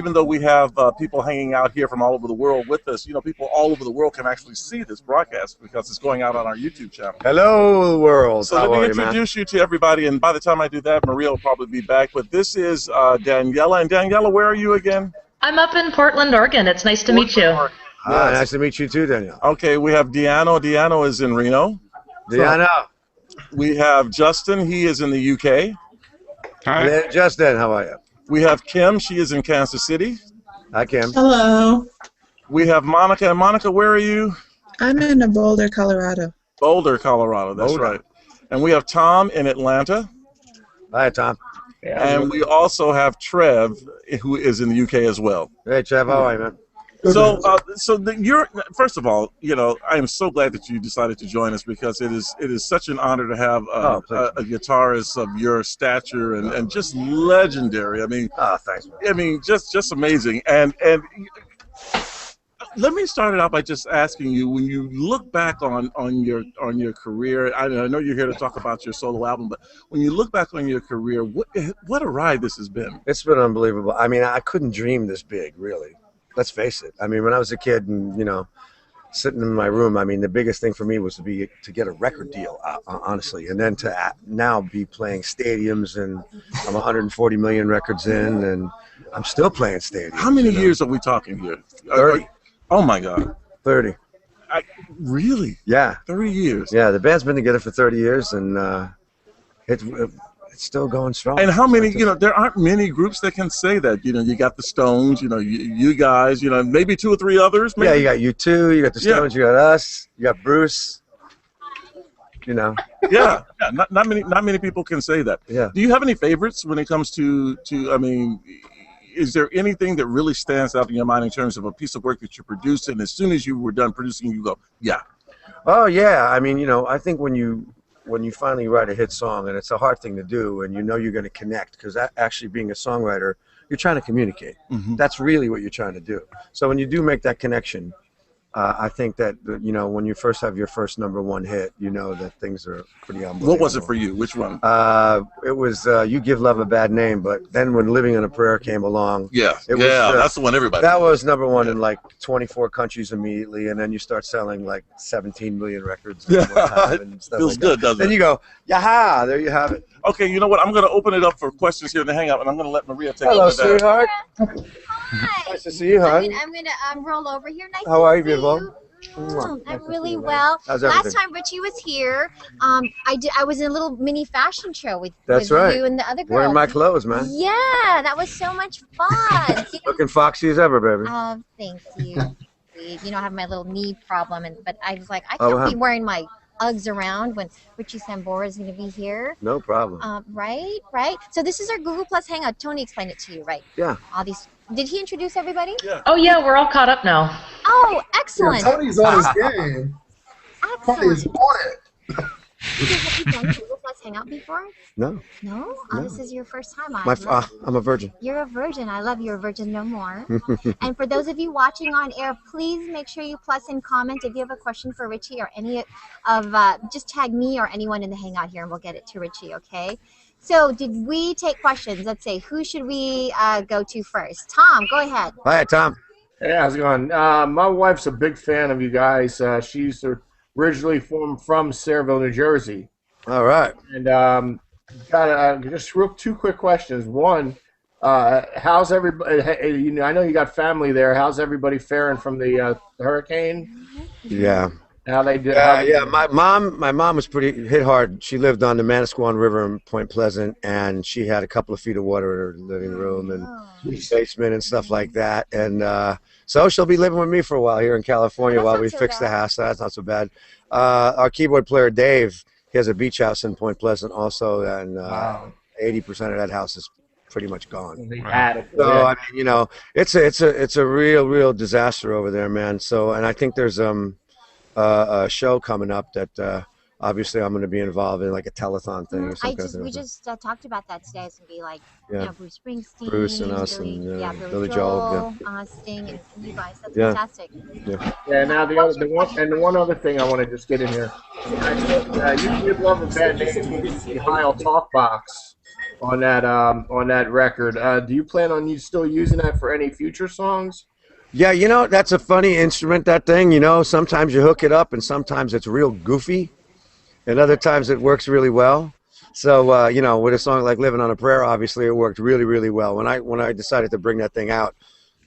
Even though we have people hanging out here from all over the world with us, people all over the world can actually see this broadcast because it's going out on our YouTube channel. Hello, world. So let me introduce you to everybody, and by the time I do that, Maria will probably be back. But this is Daniela. And Daniela, where are you again? I'm up in Portland, Oregon. It's nice to meet you. Nice to meet you too, Danielle. Okay, we have Diano. Diano is in Reno. Diano. We have Justin. He is in the UK. Hi. Justin, how are you? We have Kim. She is in Kansas City. Hi, Kim. Hello. We have Monica. And Monica, where are you? I'm in Boulder, Colorado. Boulder, Colorado. That's right. And we have Tom in Atlanta. Hi, Tom. And we also have Trev, who is in the UK as well. Hey, Trev, how are you, man? So, you're first of all, I am so glad that you decided to join us because it is such an honor to have a guitarist of your stature and just legendary. I mean, thanks, man. I mean, just amazing. And let me start it out by just asking you, when you look back on your career, I know you're here to talk about your solo album, but when you look back on your career, what a ride this has been. It's been unbelievable. I mean, I couldn't dream this big, really. Let's face it. I mean, when I was a kid and, sitting in my room, I mean, the biggest thing for me was to get a record deal, honestly. And then to now be playing stadiums, and I'm 140 million records in, and I'm still playing stadiums. How many years are we talking here? 30. Oh, my God. 30. Really? Yeah. 30 years. Yeah, the band's been together for 30 years, and it's still going strong. And how many, there aren't many groups that can say that. You got the Stones, you guys, maybe 2 or 3 others. Maybe. Yeah, you got U2, you got the Stones, you got us, you got Bruce. Yeah, not many people can say that. Yeah. Do you have any favorites when it comes to I mean, is there anything that really stands out in your mind in terms of a piece of work that you produced, and as soon as you were done producing, you go, yeah? Oh yeah, I mean, I think when you finally write a hit song, and it's a hard thing to do, and you're going to connect, because actually being a songwriter, you're trying to communicate. Mm-hmm. That's really what you're trying to do. So when you do make that connection, I think that, when you first have your first #1 hit, that things are pretty unbelievable. What was it for you? Which one? It was You Give Love a Bad Name, but then when Living in a Prayer came along, that's the one everybody. That was #1 in like 24 countries immediately, and then you start selling like 17 million records. And it feels like good, doesn't it? Then you go, yaha, there you have it. Okay, you know what? I'm going to open it up for questions here in the Hangout, and I'm going to let Maria take Hello, over that. sweetheart. Hi. Nice to see you, hon. I'm gonna roll over here. Nice How are you, to see beautiful? you. I'm really well. How's Last everything? time Richie was here, I was in a little mini fashion show with That's right. you and the other girls. Wearing my clothes, man. Yeah, that was so much fun. Looking foxy as ever, baby. Oh, thank you. I have my little knee problem, but I was like, I can't be wearing my Uggs around when Richie Sambora is going to be here. No problem. Right. So this is our Google Plus Hangout. Tony explained it to you, right? Yeah. All these. Did he introduce everybody? Yeah. Oh, yeah, we're all caught up now. Oh, excellent. Yeah, Tony's on his game. Tony's on it. Have you done Google Plus Hangout before? No. No? Oh, this is your first time. I'm a virgin. You're a virgin. I love you're a virgin no more. And for those of you watching on air, please make sure you plus and comment if you have a question for Richie or any of, just tag me or anyone in the Hangout here and we'll get it to Richie, okay? So did we take questions? Let's say, who should we go to first? Tom, go ahead. Hi, Tom. Hey, how's it going? My wife's a big fan of you guys. She's originally from Sayreville, New Jersey. All right. And got just real 2 quick questions. One, how's everybody? I know you got family there. How's everybody faring from the hurricane? Yeah. How they did? Yeah. My mom was pretty hit hard. She lived on the Manasquan River in Point Pleasant, and she had a couple of feet of water in her living room and basement and stuff like that. And so she'll be living with me for a while here in California while we fix the house. So that's not so bad. Our keyboard player Dave, he has a beach house in Point Pleasant also, and 80% of that house is pretty much gone. So I mean, it's a real disaster over there, man. So, and I think there's a show coming up that obviously I'm going to be involved in, like a telethon thing or something. We just talked about that today. It's going to be like Bruce Springsteen, Bruce and us, Billy Joel, Sting, and you guys. That's fantastic. Yeah. Now the one other thing I want to just get in here. You Give Love a Bad Name, the Heil Talk Box. on that record. Do you plan on still using that for any future songs? Yeah, you know, that's a funny instrument, that thing. You know, sometimes you hook it up and sometimes it's real goofy and other times it works really well. So, you know, with a song like Living on a Prayer, obviously it worked really, really well. When I decided to bring that thing out,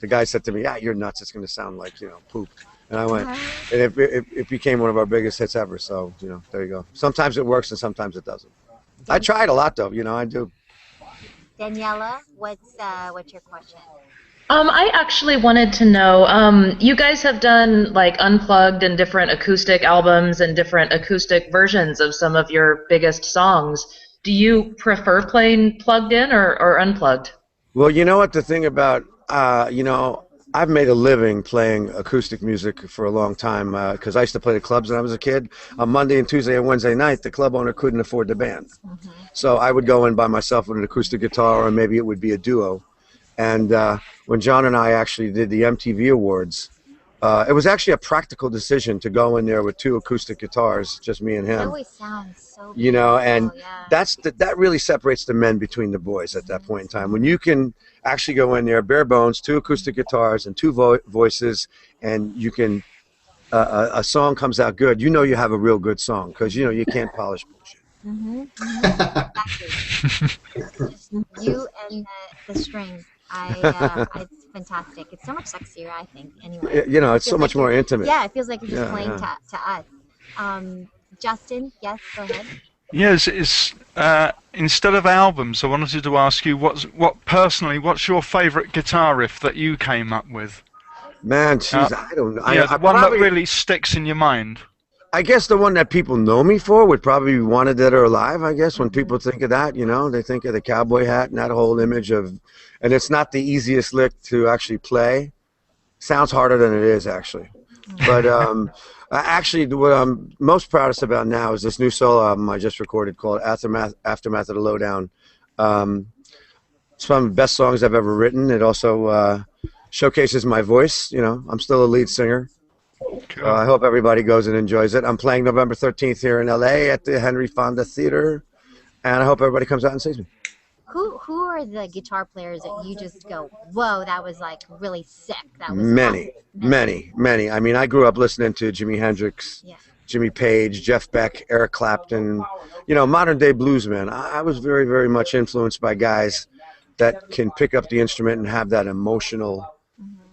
the guy said to me, yeah, you're nuts. It's going to sound like, you know, poop. And I went, and it became one of our biggest hits ever. So, you know, there you go. Sometimes it works and sometimes it doesn't. I tried a lot, though. You know, I do. Daniela, what's your question? I actually wanted to know, you guys have done like unplugged and different acoustic albums and different acoustic versions of some of your biggest songs. Do you prefer playing plugged in or unplugged? Well, you know what the thing about, you know, I've made a living playing acoustic music for a long time because I used to play the clubs when I was a kid. On Monday and Tuesday and Wednesday night, the club owner couldn't afford the band. So I would go in by myself with an acoustic guitar, or maybe it would be a duo. And when John and I actually did the MTV Awards, it was actually a practical decision to go in there with 2 acoustic guitars, just me and him. It always sounds so you know, and yeah. that really separates the men between the boys at that point in time. When you can actually go in there, bare bones, 2 acoustic guitars and 2 voices, and you can a song comes out good. You know, you have a real good song because you know you can't polish bullshit. Exactly. You and the strings. It's fantastic. It's so much sexier, I think. Anyway, You know, it's so much more intimate. Yeah, it feels like you're just playing to us. Justin, yes, go ahead. Yes, it's instead of albums, I wanted to ask you what's your favourite guitar riff that you came up with? Man, geez, I don't know. Yeah, the one that really sticks in your mind. I guess the one that people know me for would probably be Wanted Dead or Alive. I guess when people think of that, you know, they think of the cowboy hat and that whole image of, and it's not the easiest lick to actually play. Sounds harder than it is actually. But actually, what I'm most proudest about now is this new solo album I just recorded called Aftermath of the Lowdown. It's one of the best songs I've ever written. It also showcases my voice. You know, I'm still a lead singer. Cool. I hope everybody goes and enjoys it. I'm playing November 13th here in LA at the Henry Fonda Theater, and I hope everybody comes out and sees me. Who are the guitar players that you just go, whoa, that was like really sick? That was many. I mean, I grew up listening to Jimi Hendrix, Jimmy Page, Jeff Beck, Eric Clapton, you know, modern day bluesmen. I was very, very much influenced by guys that can pick up the instrument and have that emotional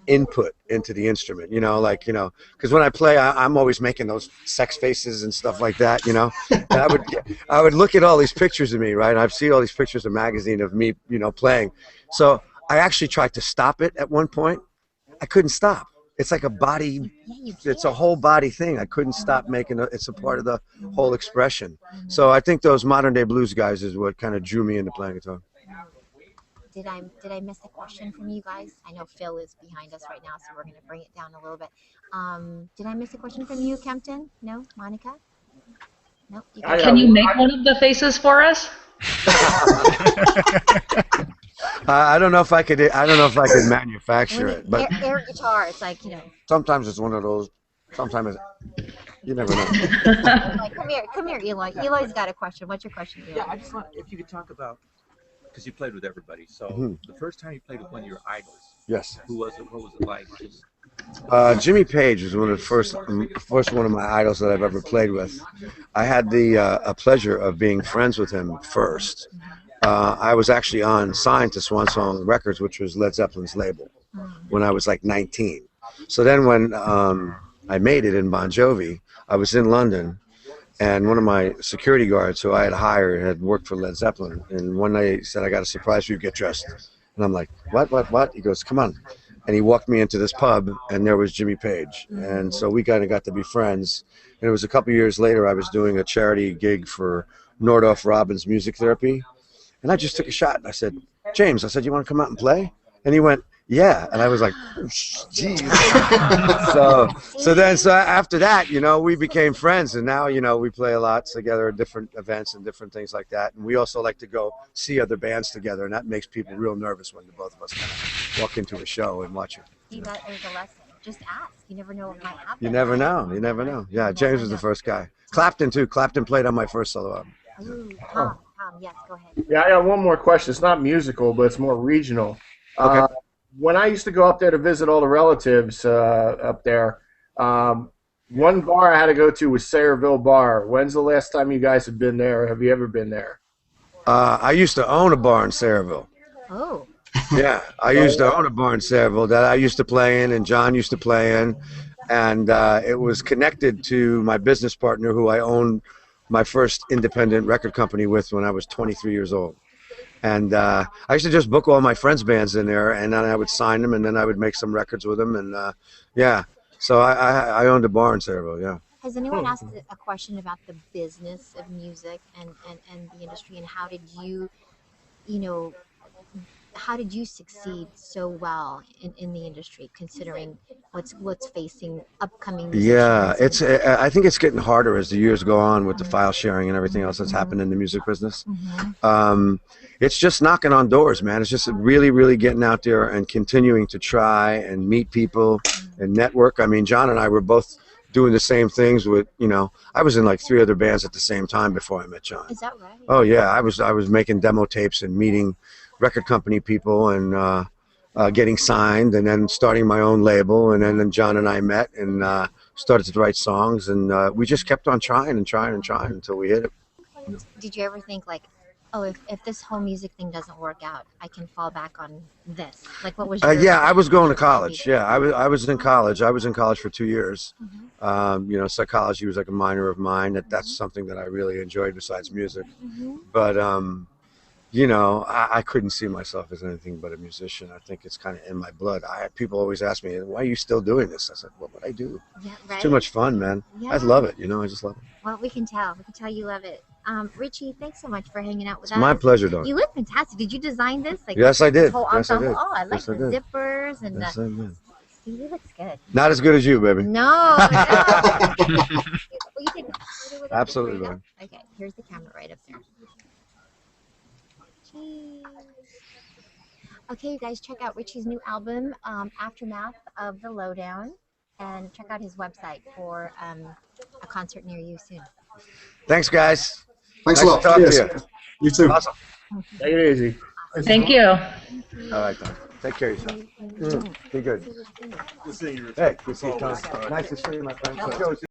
input into the instrument, you know, like, you know, because when I play, I'm always making those sex faces and stuff like that, you know. And I would look at all these pictures of me, right? I've seen all these pictures of magazine of me, you know, playing. So I actually tried to stop it at one point. I couldn't stop. It's like a body, it's a whole body thing. I couldn't stop making it. It's a part of the whole expression. So I think those modern day blues guys is what kind of drew me into playing guitar. Did I miss a question from you guys? I know Phil is behind us right now, so we're going to bring it down a little bit. Did I miss a question from you, Kempton? No, Monica? No. Can you make one of the faces for us? I don't know if I could. I don't know if I could manufacture it, but air guitar. It's like, you know. Sometimes it's one of those. Sometimes you never know. Come here, Eloy. Eloy's got a question. What's your question, Eloy? Yeah, I just want if you could talk about. Because you played with everybody, so the first time you played with one of your idols, yes, who was it? What was it like? Jimmy Page was one of the first one of my idols that I've ever played with. I had the pleasure of being friends with him first. I was actually signed to Swan Song Records, which was Led Zeppelin's label, when I was like 19. So then when I made it in Bon Jovi, I was in London. And one of my security guards who I had hired had worked for Led Zeppelin. And one night he said, I got a surprise for you, get dressed. And I'm like, what? He goes, come on. And he walked me into this pub, and there was Jimmy Page. And so we kind of got to be friends. And it was a couple years later, I was doing a charity gig for Nordhoff Robbins Music Therapy. And I just took a shot. And I said, James, you want to come out and play? And he went, yeah. And I was like, geez. So after that, you know, we became friends. And now, you know, we play a lot together at different events and different things like that. And we also like to go see other bands together. And that makes people real nervous when the both of us kind of walk into a show and watch it. See, that is a lesson. Just ask. You never know what might happen. You never know. Yeah, James was the first guy. Clapton, too. Clapton played on my first solo album. Ooh, Tom, Yes, go ahead. Yeah, I got one more question. It's not musical, but it's more regional. Okay. When I used to go up there to visit all the relatives up there, one bar I had to go to was Sayreville Bar. When's the last time you guys have been there? Have you ever been there? I used to own a bar in Sayreville. Oh. Yeah, I used to own a bar in Sayreville that I used to play in, and John used to play in, and it was connected to my business partner, who I owned my first independent record company with when I was 23 years old. And I used to just book all my friends' bands in there, and then I would sign them, and then I would make some records with them, and yeah. So I owned a bar in Sayreville, yeah. Has anyone asked a question about the business of music and the industry, and how did you, how did you succeed so well in the industry, considering what's facing upcoming musicians? Yeah, I think it's getting harder as the years go on with the file sharing and everything else that's happened in the music business. It's just knocking on doors, man. It's just really, really getting out there and continuing to try and meet people and network. I mean, John and I were both doing the same things with, I was in like 3 other bands at the same time before I met John. Is that right? Oh yeah, I was making demo tapes and meeting record company people and getting signed, and then starting my own label, and then John and I met and started to write songs, and we just kept on trying and trying and trying until we hit it. Did you ever think like, oh, if this whole music thing doesn't work out, I can fall back on this? Like, what was your yeah, I was going to college. Yeah, I was in college. I was in college for 2 years. Psychology was like a minor of mine. That's something that I really enjoyed besides music. But I couldn't see myself as anything but a musician. I think it's kind of in my blood. People always ask me, why are you still doing this? I said, what would I do? Yeah, right? It's too much fun, man. Yeah. I love it. I just love it. Well, we can tell. We can tell you love it. Richie, thanks so much for hanging out with us. My pleasure, Dawn. You look fantastic. Did you design this? Like, yes, I did. Whole Yes, I did. Oh, I like yes, I the did. zippers and yes, I did. He looks good. Not as good as you, baby. No. Will you take a photo with us? Absolutely, man. Okay, here's the camera right up there. Cheese. Okay, you guys, check out Richie's new album, Aftermath of the Lowdown, and check out his website for a concert near you soon. Thanks, guys. Thanks nice a lot. To talk to you. You too. Awesome. Take it easy. Thank you. All right, Tom. Take care of yourself. Be good. Good seeing you, Richard. Hey, good to see you, Tom. Nice to see you, my friend.